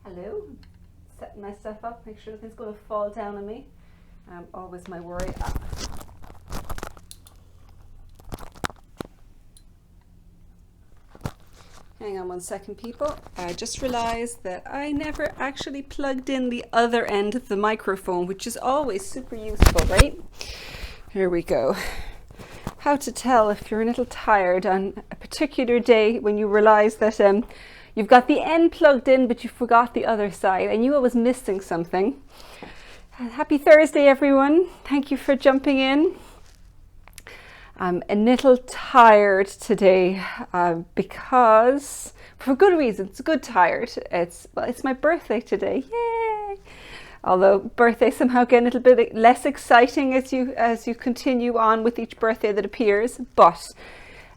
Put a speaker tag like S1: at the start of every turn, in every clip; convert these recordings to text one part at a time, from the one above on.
S1: Hello, setting myself up, make sure nothing's going to fall down on me. Always my worry. Hang on one second, people. I just realized that I never actually plugged in the other end of the microphone, which is always super useful, right? Here we go. How to tell if you're a little tired on a particular day when you realize that you've got the end plugged in, but you forgot the other side and you was missing something. Happy Thursday, everyone. Thank you for jumping in. I'm a little tired today because, for good reason, it's good tired. It's my birthday today. Yay! Although birthdays somehow get a little bit less exciting as you continue on with each birthday that appears. But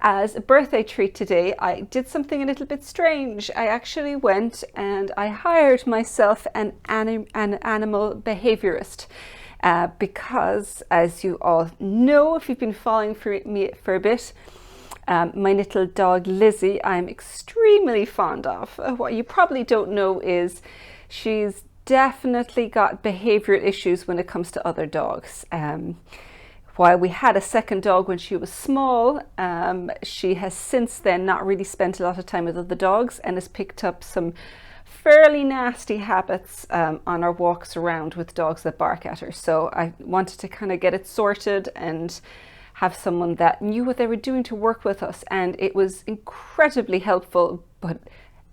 S1: as a birthday treat today, I did something a little bit strange. I actually went and I hired myself an animal behaviorist because, as you all know, if you've been following me for a bit, my little dog Lizzie, I'm extremely fond of. What you probably don't know is she's definitely got behavioral issues when it comes to other dogs. While we had a second dog when she was small, she has since then not really spent a lot of time with other dogs and has picked up some fairly nasty habits on our walks around with dogs that bark at her. So I wanted to kind of get it sorted and have someone that knew what they were doing to work with us. And it was incredibly helpful, but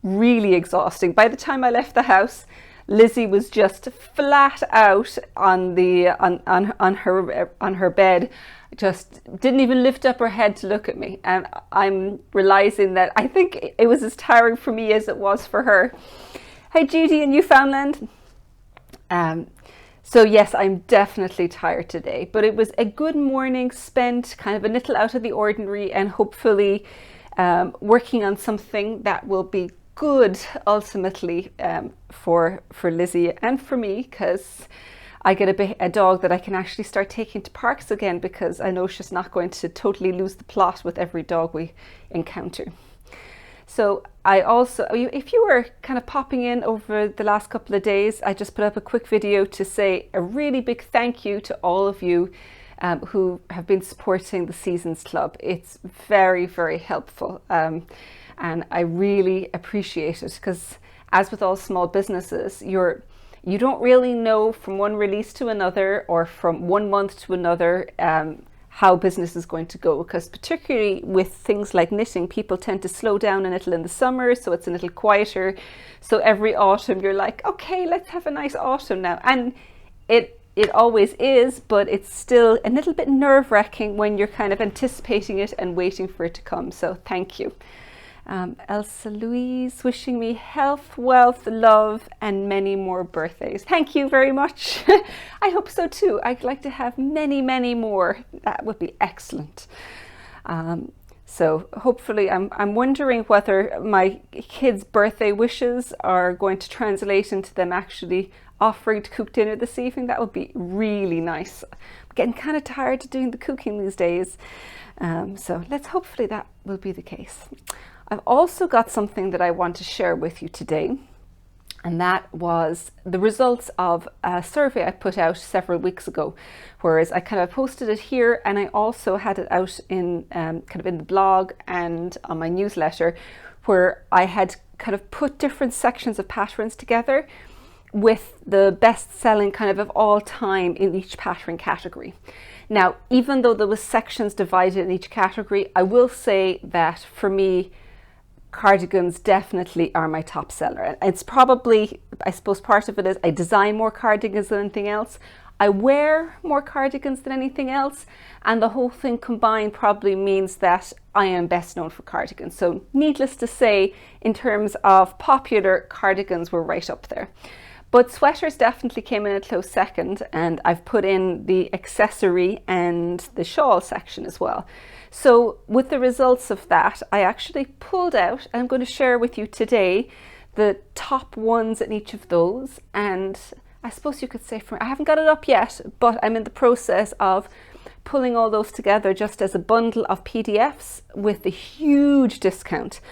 S1: really exhausting. By the time I left the house, Lizzie was just flat out on her bed, just didn't even lift up her head to look at me. And I'm realizing that I think it was as tiring for me as it was for her. Hi Judy in Newfoundland. So yes, I'm definitely tired today, but it was a good morning spent, kind of a little out of the ordinary, and hopefully working on something that will be good ultimately for Lizzie and for me, because I get a dog that I can actually start taking to parks again, because I know she's not going to totally lose the plot with every dog we encounter. So I also, if you were kind of popping in over the last couple of days, I just put up a quick video to say a really big thank you to all of you who have been supporting the Seasons Club. It's very, very helpful. And I really appreciate it, because as with all small businesses, you don't really know from one release to another or from 1 month to another how business is going to go, because particularly with things like knitting, people tend to slow down a little in the summer, so it's a little quieter. So every autumn you're like, okay, let's have a nice autumn now. And it always is, but it's still a little bit nerve-wracking when you're kind of anticipating it and waiting for it to come. So thank you. Elsa Louise wishing me health, wealth, love, and many more birthdays. Thank you very much. I hope so too. I'd like to have many, many more. That would be excellent. So hopefully, I'm wondering whether my kids' birthday wishes are going to translate into them actually offering to cook dinner this evening. That would be really nice. I'm getting kind of tired of doing the cooking these days. So hopefully that will be the case. I've also got something that I want to share with you today, and that was the results of a survey I put out several weeks ago, whereas I kind of posted it here, and I also had it out in kind of in the blog and on my newsletter, where I had kind of put different sections of patterns together with the best selling kind of all time in each pattern category. Now, even though there was sections divided in each category, I will say that for me, cardigans definitely are my top seller. And it's probably, I suppose part of it is I design more cardigans than anything else. I wear more cardigans than anything else. And the whole thing combined probably means that I am best known for cardigans. So needless to say, in terms of popular, cardigans were right up there. But sweaters definitely came in a close second, and I've put in the accessory and the shawl section as well. So with the results of that, I actually pulled out, and I'm going to share with you today the top ones in each of those. And I suppose you could say, I haven't got it up yet, but I'm in the process of pulling all those together just as a bundle of PDFs with a huge discount.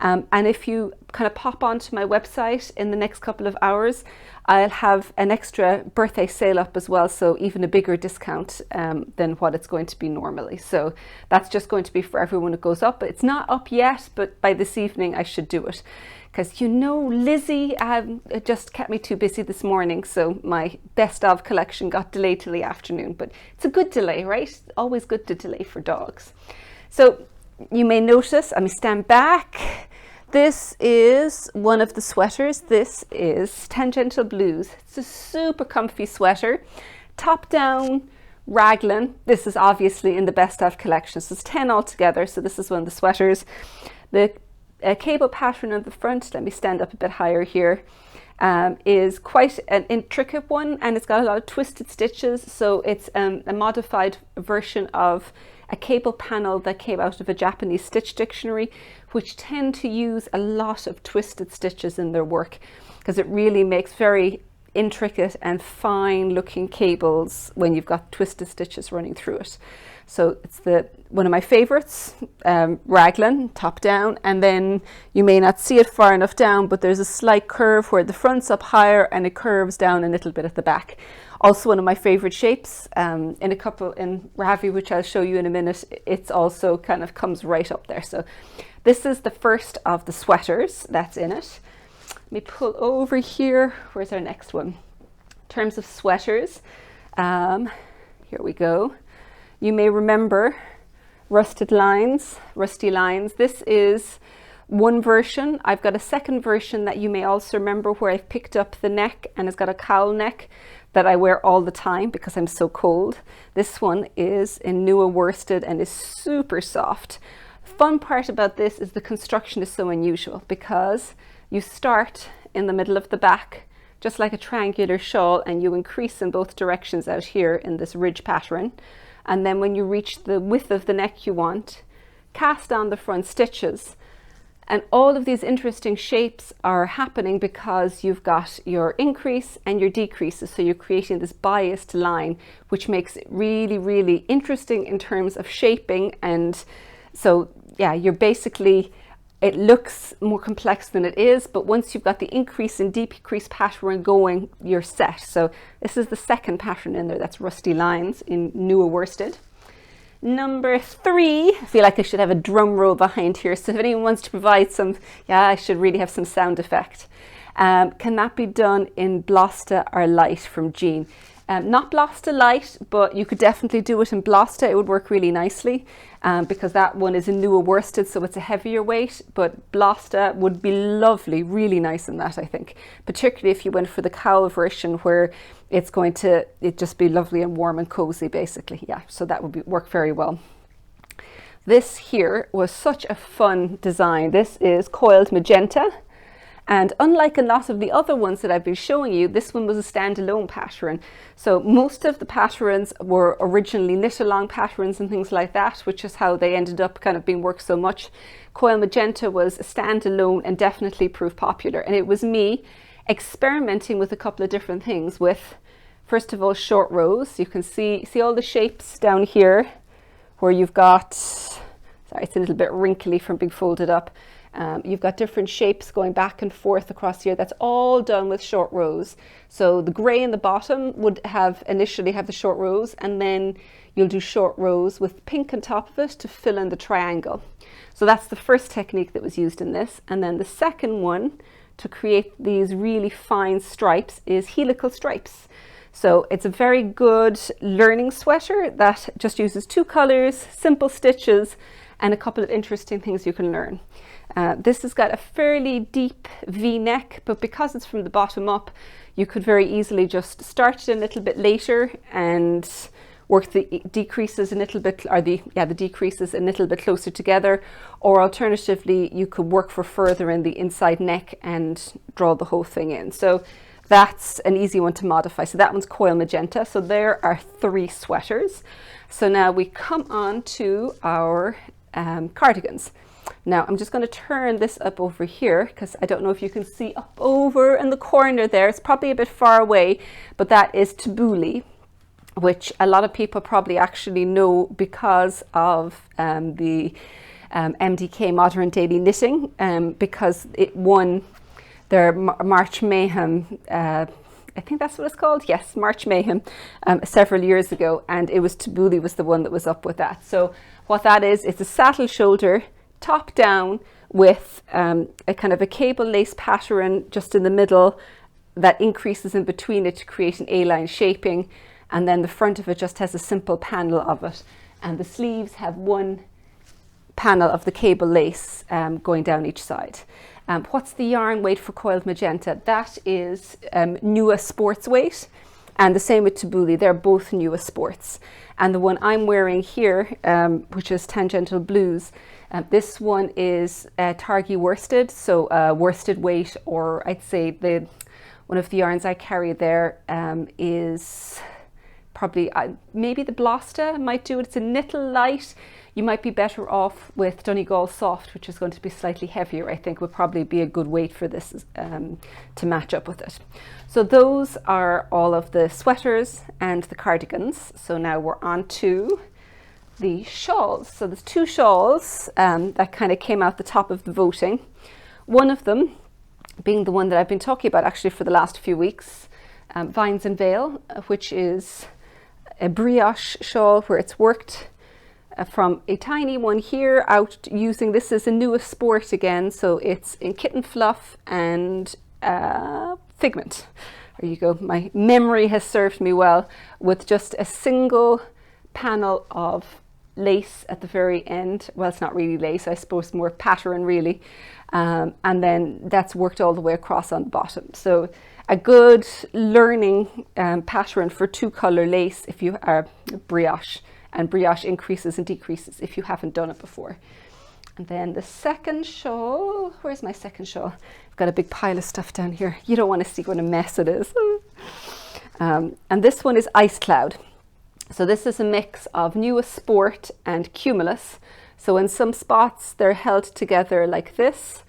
S1: And if you kind of pop onto my website in the next couple of hours, I'll have an extra birthday sale up as well, so even a bigger discount than what it's going to be normally. So that's just going to be for everyone it goes up. It's not up yet, but by this evening I should do it. Because you know, Lizzie it just kept me too busy this morning, so my best of collection got delayed till the afternoon. But it's a good delay, right? Always good to delay for dogs. So you may notice, let me stand back. This is one of the sweaters. This is Tangential Blues. It's a super comfy sweater, top down raglan. This is obviously in the best of collection. So it's 10 altogether. So this is one of the sweaters. The cable pattern on the front, let me stand up a bit higher here, is quite an intricate one, and it's got a lot of twisted stitches. So it's a modified version of a cable panel that came out of a Japanese stitch dictionary, which tend to use a lot of twisted stitches in their work, because it really makes very intricate and fine looking cables when you've got twisted stitches running through it. So it's one of my favorites, raglan, top down, and then you may not see it far enough down, but there's a slight curve where the front's up higher and it curves down a little bit at the back. Also one of my favorite shapes, in Ravi, which I'll show you in a minute, it's also kind of comes right up there. So this is the first of the sweaters that's in it. Let me pull over here. Where's our next one? In terms of sweaters, here we go. You may remember rusty lines. This is one version. I've got a second version that you may also remember, where I've picked up the neck and it's got a cowl neck that I wear all the time because I'm so cold. This one is in newer worsted and is super soft. Fun part about this is the construction is so unusual, because you start in the middle of the back just like a triangular shawl, and you increase in both directions out here in this ridge pattern. And then when you reach the width of the neck you want, cast on the front stitches. And all of these interesting shapes are happening because you've got your increase and your decreases. So you're creating this biased line, which makes it really, really interesting in terms of shaping. And so, yeah, you're basically, it looks more complex than it is, but once you've got the increase and decrease pattern going, you're set. So this is the second pattern in there, that's rusty lines in newer worsted. Number 3, I feel like I should have a drum roll behind here. So if anyone wants to provide some, yeah, I should really have some sound effect. Can that be done in Blosta or Light from Jean? Not Blosta Light, but you could definitely do it in Blosta. It would work really nicely because that one is in newer worsted, so it's a heavier weight, but Blosta would be lovely, really nice in that, I think. Particularly if you went for the cowl version, where it'd just be lovely and warm and cozy, basically. Yeah, so that would work very well. This here was such a fun design. This is coiled magenta. And unlike a lot of the other ones that I've been showing you, this one was a standalone pattern. So most of the patterns were originally knit along patterns and things like that, which is how they ended up kind of being worked so much. Coil magenta was a standalone and definitely proved popular. And it was me experimenting with a couple of different things with, first of all, short rows. You can see all the shapes down here where you've got, sorry, it's a little bit wrinkly from being folded up. You've got different shapes going back and forth across here. That's all done with short rows. So the grey in the bottom would initially have the short rows, and then you'll do short rows with pink on top of it to fill in the triangle. So that's the first technique that was used in this. And then the second one to create these really fine stripes is helical stripes. So it's a very good learning sweater that just uses 2 colors, simple stitches, and a couple of interesting things you can learn. This has got a fairly deep V-neck, but because it's from the bottom up, you could very easily just start it a little bit later and work the decreases a little bit, or the decreases a little bit closer together. Or alternatively, you could work for further in the inside neck and draw the whole thing in. So that's an easy one to modify. So that one's coil magenta. So there are 3 sweaters. So now we come on to our cardigans. Now I'm just going to turn this up over here, because I don't know if you can see up over in the corner there. It's probably a bit far away, but that is tabbouleh, which a lot of people probably actually know because of the MDK Modern Daily Knitting, because it won their March Mayhem, I think that's what it's called. Yes, March Mayhem, several years ago, and it was Tabooly was the one that was up with that. So what that is, it's a saddle shoulder, top down, with a kind of a cable lace pattern just in the middle that increases in between it to create an A-line shaping, and then the front of it just has a simple panel of it, and the sleeves have one panel of the cable lace going down each side. What's the yarn weight for coiled magenta? That is Nua Sports weight, and the same with Tabooly. They're both Nua Sports. And the one I'm wearing here, which is Tangential Blues, this one is Targhee worsted, so worsted weight, or I'd say one of the yarns I carry there is probably maybe the Blosta might do it. It's a little light. You might be better off with Donegal Soft, which is going to be slightly heavier. I think would probably be a good weight for this to match up with it. So those are all of the sweaters and the cardigans. So now we're on to the shawls. So there's two shawls that kind of came out the top of the voting. One of them being the one that I've been talking about actually for the last few weeks, Vines and Veil, which is a brioche shawl where it's worked from a tiny one here out using, this is a Nua Sport again, so it's in kitten fluff and figment. There you go, my memory has served me well, with just a single panel of lace at the very end. Well, it's not really lace, I suppose more pattern really, and then that's worked all the way across on the bottom. So a good learning pattern for two color lace if you are brioche, and brioche increases and decreases if you haven't done it before. And then the second shawl, where's my second shawl? I've got a big pile of stuff down here. You don't want to see what a mess it is. And this one is Ice Cloud. So this is a mix of Nua Sport and Cumulus. So in some spots they're held together like this.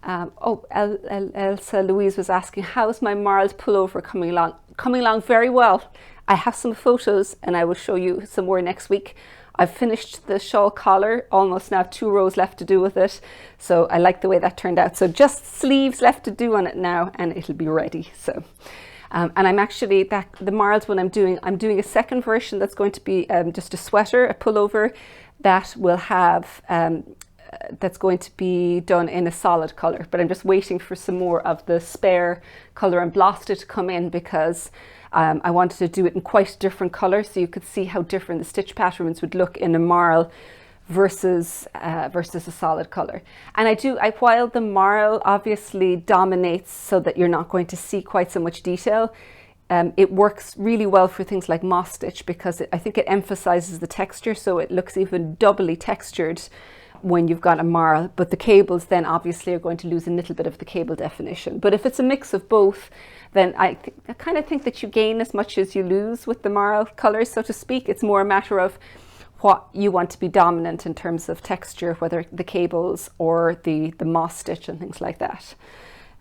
S1: Elsa Louise was asking, how's my marled pullover coming along? Coming along very well. I have some photos and I will show you some more next week. I've finished the shawl collar, almost now 2 rows left to do with it. So I like the way that turned out. So just sleeves left to do on it now and it'll be ready. So, and I'm actually, the marled one I'm doing a second version that's going to be just a sweater, a pullover that will have, that's going to be done in a solid color, but I'm just waiting for some more of the spare color and Blosta to come in because I wanted to do it in quite a different color so you could see how different the stitch patterns would look in a marl versus a solid color. And while the marl obviously dominates so that you're not going to see quite so much detail, it works really well for things like moss stitch because I think it emphasizes the texture, so it looks even doubly textured when you've got a marl, but the cables then obviously are going to lose a little bit of the cable definition. But if it's a mix of both, then I kind of think that you gain as much as you lose with the marl colors, so to speak. It's more a matter of what you want to be dominant in terms of texture, whether the cables or the moss stitch and things like that.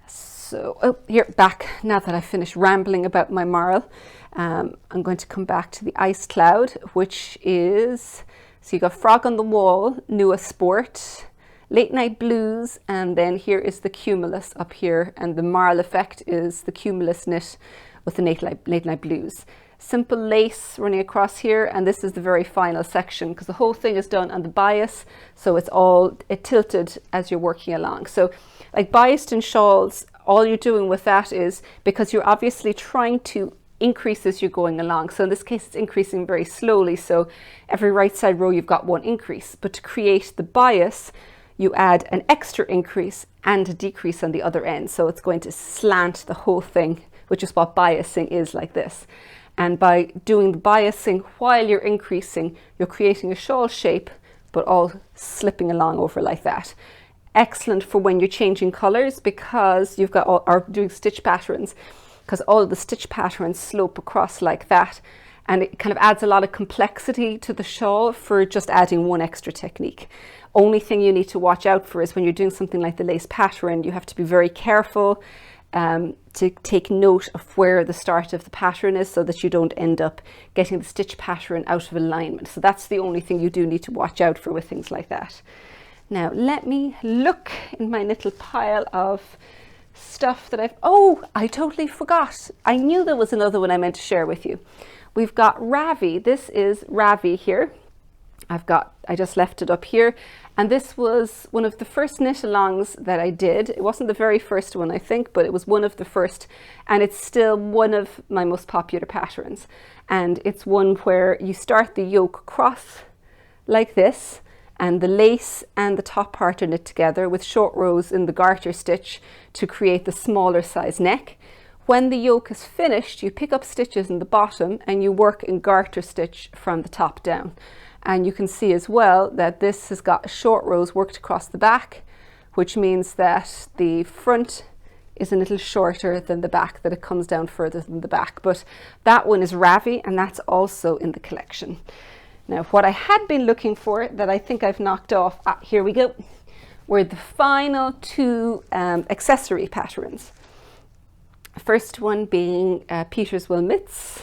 S1: So here, back, now that I've finished rambling about my marl, I'm going to come back to the Ice Cloud, which is, so you got Frog on the Wall, Nua Sport, Late Night Blues, and then here is the Cumulus up here, and the marl effect is the Cumulus knit with the Late Night Blues. Simple lace running across here, and this is the very final section because the whole thing is done on the bias, so it tilted as you're working along. So like biased in shawls, all you're doing with that is, because you're obviously trying to increase as you're going along. So in this case, it's increasing very slowly. So every right side row, you've got one increase, but to create the bias, you add an extra increase and a decrease on the other end. So it's going to slant the whole thing, which is what biasing is, like this. And by doing the biasing while you're increasing, you're creating a shawl shape, but all slipping along over like that. Excellent for when you're changing colors because you've got or doing stitch patterns, because all of the stitch patterns slope across like that, and it kind of adds a lot of complexity to the shawl for just adding one extra technique. Only thing you need to watch out for is when you're doing something like the lace pattern, you have to be very careful to take note of where the start of the pattern is so that you don't end up getting the stitch pattern out of alignment. So that's the only thing you do need to watch out for with things like that. Now let me look in my little pile of stuff that oh, I totally forgot. I knew there was another one I meant to share with you. We've got Ravi. This is Ravi here. I just left it up here. And this was one of the first knit alongs that I did. It wasn't the very first one, I think, but it was one of the first. And it's still one of my most popular patterns. And it's one where you start the yoke across like this, and the lace and the top part are knit together with short rows in the garter stitch to create the smaller size neck. When the yoke is finished, you pick up stitches in the bottom and you work in garter stitch from the top down. And you can see as well that this has got short rows worked across the back, which means that the front is a little shorter than the back, that it comes down further than the back. But that one is Ravi, and that's also in the collection. Now, what I had been looking for that I think I've knocked off, here we go, were the final two accessory patterns. First one being Peter's Wool Mitts.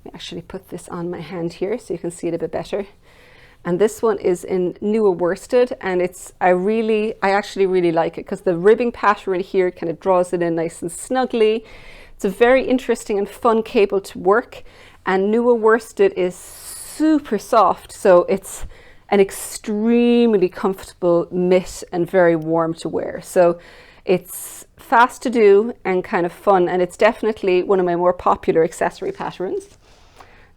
S1: Let me actually put this on my hand here so you can see it a bit better. And this one is in newer worsted, and I actually really like it because the ribbing pattern here kind of draws it in nice and snugly. It's a very interesting and fun cable to work, and newer worsted is super soft, so it's an extremely comfortable mitt and very warm to wear. So it's fast to do and kind of fun, and it's definitely one of my more popular accessory patterns.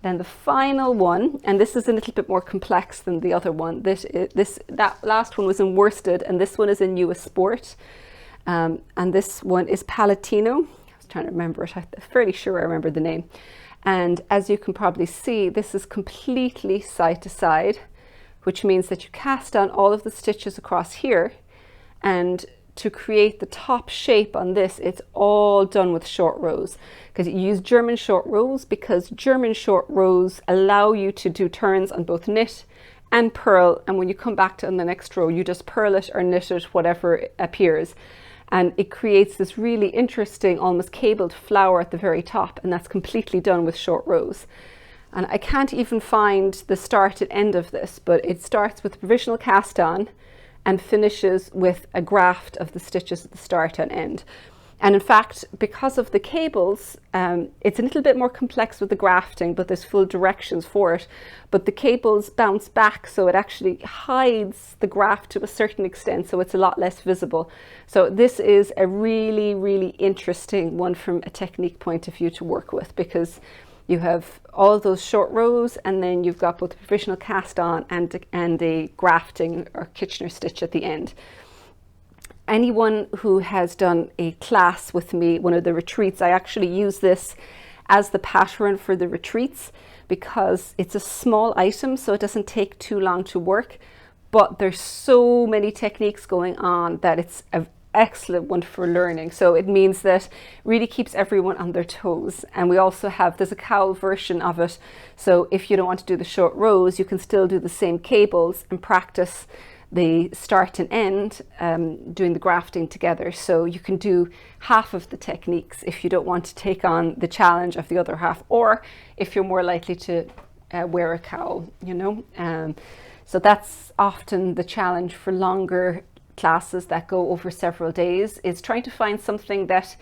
S1: Then the final one, and this is a little bit more complex than the other one. That last one was in worsted, and this one is in US Sport. And this one is Palatino. I was trying to remember it. I'm fairly sure I remember the name. And as you can probably see, this is completely side to side, which means that you cast on all of the stitches across here, and to create the top shape on this, it's all done with short rows, because you use German short rows, because German short rows allow you to do turns on both knit and purl, and when you come back to on the next row, you just purl it or knit it, whatever appears, and it creates this really interesting almost cabled flower at the very top, and that's completely done with short rows. And I can't even find the start and end of this, but it starts with provisional cast on and finishes with a graft of the stitches at the start and end. And in fact, because of the cables, it's a little bit more complex with the grafting, but there's full directions for it. But the cables bounce back, so it actually hides the graft to a certain extent, so it's a lot less visible. So this is a really, really interesting one from a technique point of view to work with, because you have all those short rows, and then you've got both the provisional cast on and a grafting or Kitchener stitch at the end. Anyone who has done a class with me, one of the retreats, I actually use this as the pattern for the retreats because it's a small item, so it doesn't take too long to work, but there's so many techniques going on that it's an excellent one for learning. So it means that really keeps everyone on their toes. And we also have, there's a cowl version of it, so if you don't want to do the short rows, you can still do the same cables and practice the start and end, doing the grafting together. So you can do half of the techniques if you don't want to take on the challenge of the other half, or if you're more likely to wear a cowl, you know. So that's often the challenge for longer classes that go over several days, is trying to find something that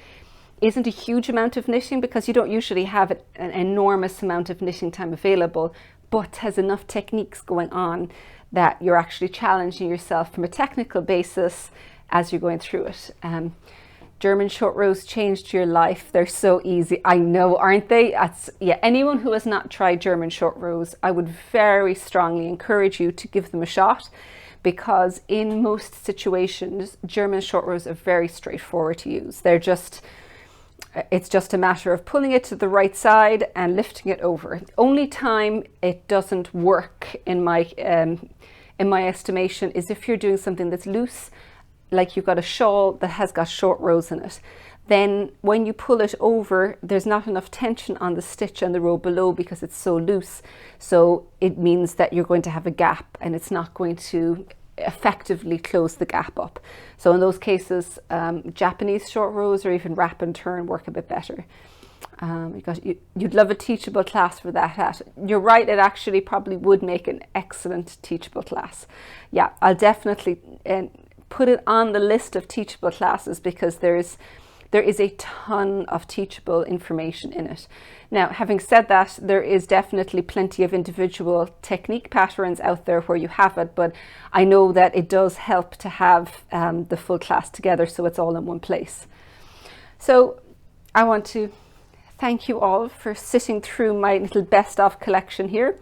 S1: isn't a huge amount of knitting, because you don't usually have an enormous amount of knitting time available, but has enough techniques going on that you're actually challenging yourself from a technical basis as you're going through it. German short rows changed your life. They're so easy. I know, aren't they? Yeah, anyone who has not tried German short rows, I would very strongly encourage you to give them a shot, because in most situations, German short rows are very straightforward to use. It's just a matter of pulling it to the right side and lifting it over. The only time it doesn't work, in my estimation, is if you're doing something that's loose, like you've got a shawl that has got short rows in it. Then when you pull it over, there's not enough tension on the stitch on the row below because it's so loose. So it means that you're going to have a gap, and it's not going to effectively close the gap up. So in those cases, Japanese short rows or even wrap and turn work a bit better. Because you'd love a teachable class for that hat. You're right, it actually probably would make an excellent teachable class. Yeah, I'll definitely put it on the list of teachable classes, because there is a ton of teachable information in it. Now, having said that, there is definitely plenty of individual technique patterns out there where you have it, but I know that it does help to have the full class together, so it's all in one place. So I want to thank you all for sitting through my little best of collection here.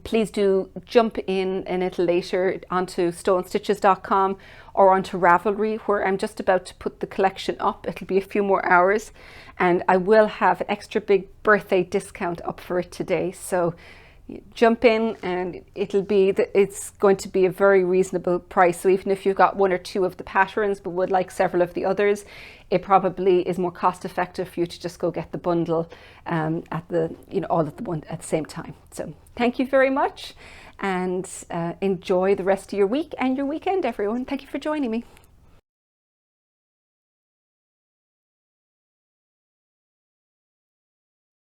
S1: Please do jump in a little later onto stonestitches.com or onto Ravelry, where I'm just about to put the collection up. It'll be a few more hours, and I will have an extra big birthday discount up for it today. So jump in, and it's going to be a very reasonable price. So even if you've got one or two of the patterns but would like several of the others, it probably is more cost effective for you to just go get the bundle all at the same time. So thank you very much, and enjoy the rest of your week and your weekend, everyone. Thank you for joining me.